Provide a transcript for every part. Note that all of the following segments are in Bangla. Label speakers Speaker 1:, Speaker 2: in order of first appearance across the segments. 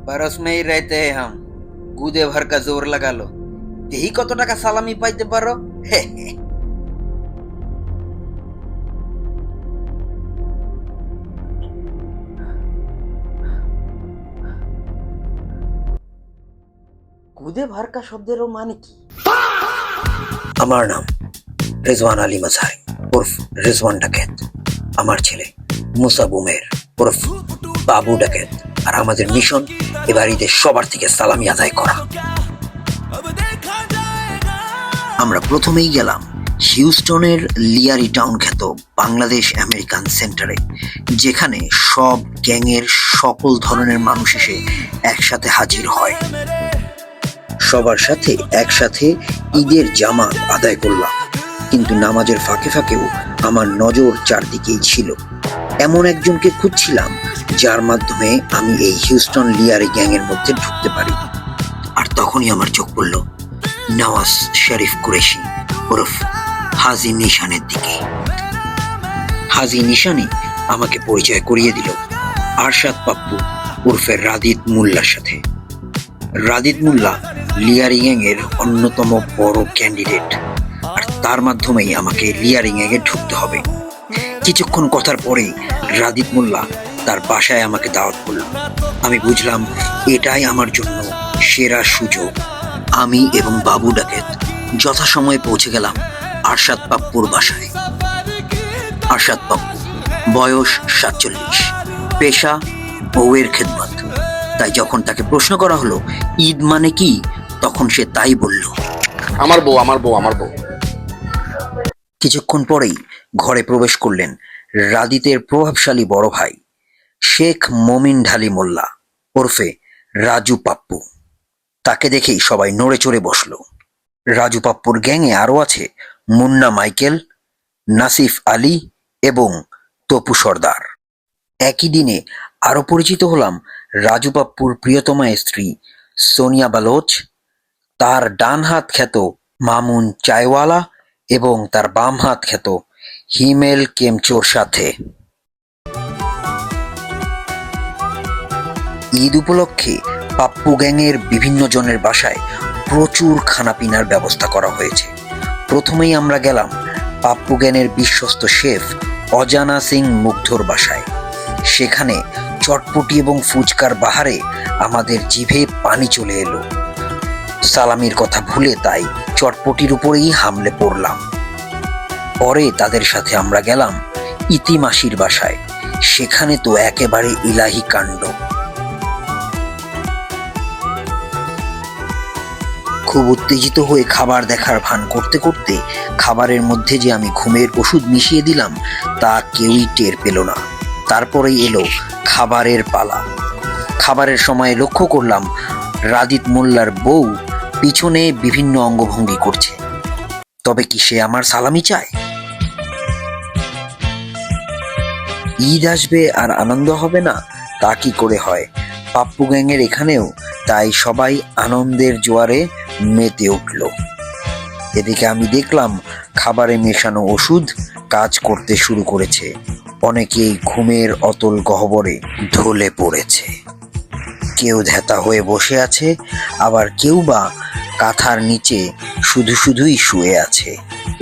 Speaker 1: बरस में ही रहते हैं हम। कूदे भर का जोर लगा लो, यही কত টাকা সালামি পাইতে পারো। কূদে ভর কা শব্দেরও মানে কি?
Speaker 2: আমার নাম রেজওয়ান আলী মাঝারি উর্ফ রেজওয়ান ডাকাত। আমার ছেলে মুসাব উমের উর্ফ বাবু ডাকাত। আর আমাদের মিশন এবার ঈদের সবার থেকে সালামি আদায় করা। আমরা প্রথমেই গেলাম হিউস্টনের লিয়ারি টাউন খ্যাত বাংলাদেশ আমেরিকান সেন্টারে, যেখানে সব গ্যাংয়ের সকল ধরনের মানুষ এসে একসাথে হাজির হয়। সবার সাথে একসাথে ঈদের জামাত আদায় করলাম, কিন্তু নামাজের ফাঁকে ফাঁকেও আমার নজর চারদিকেই ছিল। এমন একজনকে খুঁজছিলাম যার মাধ্যমে আমি এই হিউস্টন লিয়ারি গ্যাংয়ের মধ্যে ঢুকতে পারি। আর তখনই আমার চোখ পড়ল নওয়াজ শরীফ কুরেশি ওরফ হাজি নিশানের দিকে। হাজি নিশানি আমাকে পরিচয় করিয়ে দিল আরশাদ পাপ্পু উর্ফে রাদিত মোল্লার সাথে। রাদিত মোল্লা লিয়ারি গ্যাংয়ের অন্যতম বড় ক্যান্ডিডেট, আর তার মাধ্যমেই আমাকে লিয়ারি গ্যাংয়ে ঢুকতে হবে। কিছুক্ষণ কথার পরেই রাদিত মোল্লা তার বাসায় আমাকে দাওয়াত করল। আমি বুঝলাম এটাই আমার জন্য সেরা সুযোগ। আমি এবং বাবু ডাকাত যথাসময়ে পৌঁছে গেলাম আরশাদ পাপ্পুর বাসায়। আরশাদ পাপ্পু, বয়স 47, পেশা বউয়ের খেদমত। তাই যখন তাকে প্রশ্ন করা হলো ঈদ মানে কি, তখন সে তাই বলল,
Speaker 3: আমার বউ আমার বউ আমার বউ।
Speaker 2: কিছুক্ষণ পরেই ঘরে প্রবেশ করলেন রাদিতের প্রভাবশালী বড় ভাই শেখ মমিন ঢালি মোল্লা ওরফে রাজু পাপ্পু। তাকে দেখেই সবাই নড়ে চড়ে বসল। রাজু পাপ্পুর গ্যাংয়ে আরো আছে মুন্না মাইকেল, নাসিফ আলী এবং তপু সর্দার। একই দিনে আরো পরিচিত হলাম রাজু পাপ্পুর প্রিয়তমা স্ত্রী সোনিয়া বালোচ, তার ডান হাত খ্যাত মামুন চায়ওয়ালা এবং তার বাম হাত খ্যাত হিমেল কেমচোর সাথে। ঈদ উপলক্ষে পাপ্পু গ্যাংয়ের বিভিন্ন জনের বাসায় প্রচুর খানাপিনার ব্যবস্থা করা হয়েছে। প্রথমেই আমরা গেলাম পাপ্পু গ্যাংয়ের বিশ্বস্ত শেফ অজানা সিং মুগ্ধর বাসায়। সেখানে চটপটি এবং ফুচকার বাহারে আমাদের জিভে পানি চলে এলো। সালামির কথা ভুলে তাই চটপটির উপরেই হামলে পড়লাম। পরে তাদের সাথে আমরা গেলাম ইতি মাসির বাসায়। সেখানে তো একেবারে ইলাহি কাণ্ড। খুব উত্তেজিত হয়ে খাবার দেখার ভান করতে করতে খাবারের মধ্যে যে আমি ঘুমের ওষুধ মিশিয়ে দিলাম তা কেউই টের পেল না। তারপরেই এলো খাবারের পালা। খাবারের সময় লক্ষ্য করলাম রাদিত মোল্লার বউ পিছনে বিভিন্ন অঙ্গভঙ্গি করছে। তবে কি সে আমার সালামি চায়? ঈদ আসবে আর আনন্দ হবে না, তা কি করে হয়? পাপ্পু গ্যাংয়ের এখানেও তাই সবাই আনন্দের জোয়ারে মেতে উঠল। এদিকে আমি দেখলাম খাবারে মেশানো ওষুধ কাজ করতে শুরু করেছে। অনেকেই ঘুমের অতল গহ্বরে ঢলে পড়েছে। কেউ ধ্যাতা হয়ে বসে আছে, আবার কেউ বা কাঁথার নিচে শুধুই শুয়ে আছে।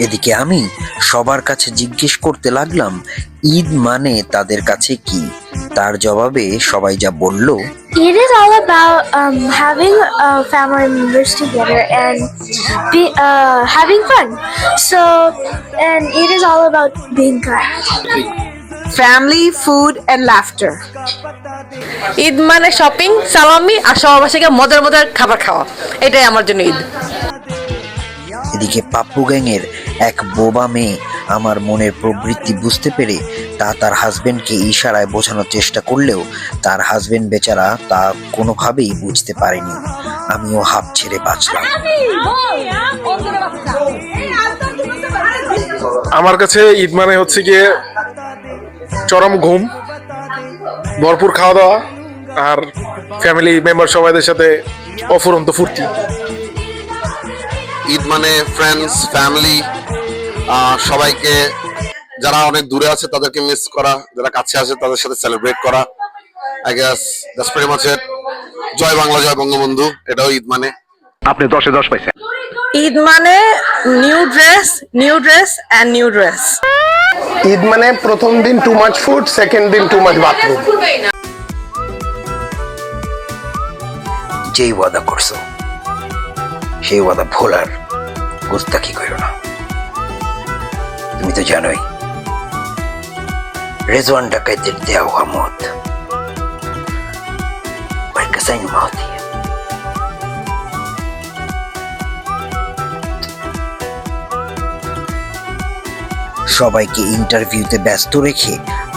Speaker 2: এদিকে আমি সবার কাছে জিজ্ঞেস করতে লাগলাম ঈদ মানে তাদের কাছে কি। তার জবাবে সবাই যা বলল,
Speaker 4: It is all about having family members together and having fun. And it is all about being kind.
Speaker 5: Family, food and laughter. Eid মানে শপিং, সালামি আর সবার বাসায় গিয়ে মজার মজার খাবার খাওয়া, এটাই আমার জন্য ঈদ।
Speaker 2: এদিকে পাপ্পু গ্যাংয়ের এক বোবা মেয়ে আমার মনের প্রবৃত্তি বুঝতে পেরে তা তার হাজবেন্ডকে ইশারায় বোঝানোর চেষ্টা করলেও তার হাজবেন্ড বেচারা তা কোনোভাবেই বুঝতে পারেনি। আমিও হাঁপ ছেড়ে বাঁচলাম।
Speaker 3: আমার কাছে ঈদ মানে হচ্ছে গিয়ে চরম ঘুম, ভরপুর খাওয়া দাওয়া আর ফ্যামিলি মেম্বার সবাইদের সাথে অফুরন্ত ফুর্তি।
Speaker 6: ঈদ মানে ফ্রেন্ডস, ফ্যামিলি, সবাইকে যারা অনেক দূরে আছে তাদেরকে মিস করা, যারা কাছে আছে তাদের সাথে সেলিব্রেট করা। I guess that's pretty much it. জয় বাংলা জয় বঙ্গবন্ধু, এটাও ঈদ মানে।
Speaker 5: ঈদ মানে new dress and new dress.
Speaker 7: Eid মানে প্রথম দিন টু মাচ ফুড, সেকেন্ড দিন টু মাচ বাথরুম।
Speaker 2: যেই ওয়াদা করছো সেই ওয়াদা ভোলার গুস্তাখি করো না। তুমি তো জানোই রেজওয়ান ডাকাইতের দেয়া হওয়া মত মার্কাসাইন মাহতি। সবাইকে ইন্টারভিউতে ব্যস্ত রেখে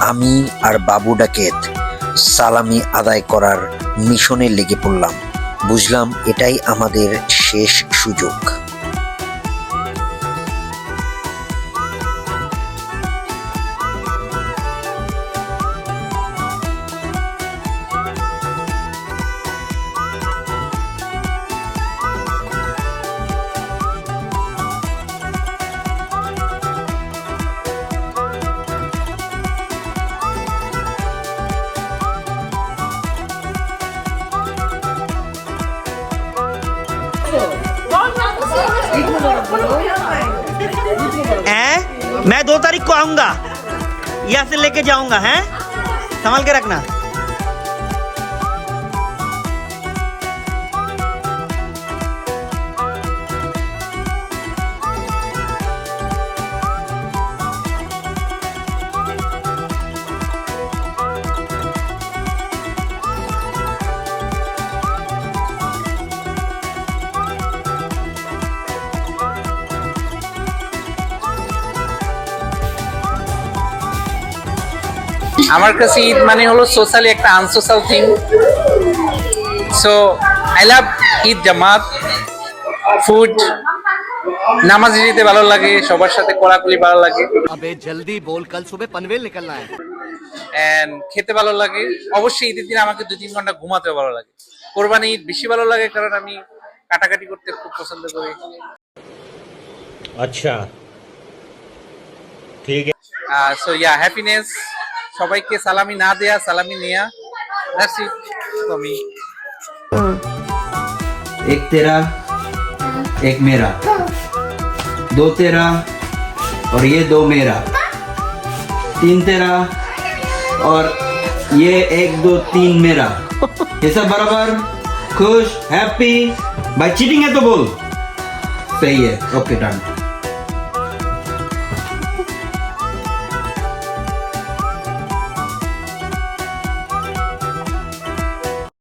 Speaker 2: আমি আর বাবু ডাকেত সালামি আদায় করার মিশনে লেগে পড়লাম। বুঝলাম এটাই আমাদের শেষ সুযোগ।
Speaker 8: मैं 2 तारीख को आऊंगा, यहाँ से लेके जाऊंगा, हैं संभाल के रखना।
Speaker 9: আমার কাছে ঈদ মানে হলো সোশ্যালি একটা unsocial thing. So I love Eid Jamaat, food, নামাজে যেতে ভালো লাগে, সবার সাথে কোলাকুলি ভালো লাগে,
Speaker 8: अबे जल्दी बोल, कल सुबह पनवेल निकलना है।
Speaker 9: এন্ড খেতে ভালো লাগে। অবশ্যই ঈদের দিন আমাকে 2-3 ঘন্টা ঘুমাতেও ভালো লাগে। কোরবানি ঈদ বেশি ভালো লাগে কারণ আমি কাটাকাটি করতে খুব পছন্দ করি।
Speaker 8: अच्छा ठीक है।
Speaker 9: সো ইয়া হ্যাপিনেস, সবাইকে সালামি না দেয়া সালামি নেয়া, দ্যাটস ইট ফর মি।
Speaker 10: एक तेरा एक मेरा, 2 तेरा और ये 2 मेरा, 3 तेरा और ये 1 2 3 मेरा। ये सब बराबर, खुश, हैप्पी। भाई चीटिंग है तो बोल। सही है, ओके डन।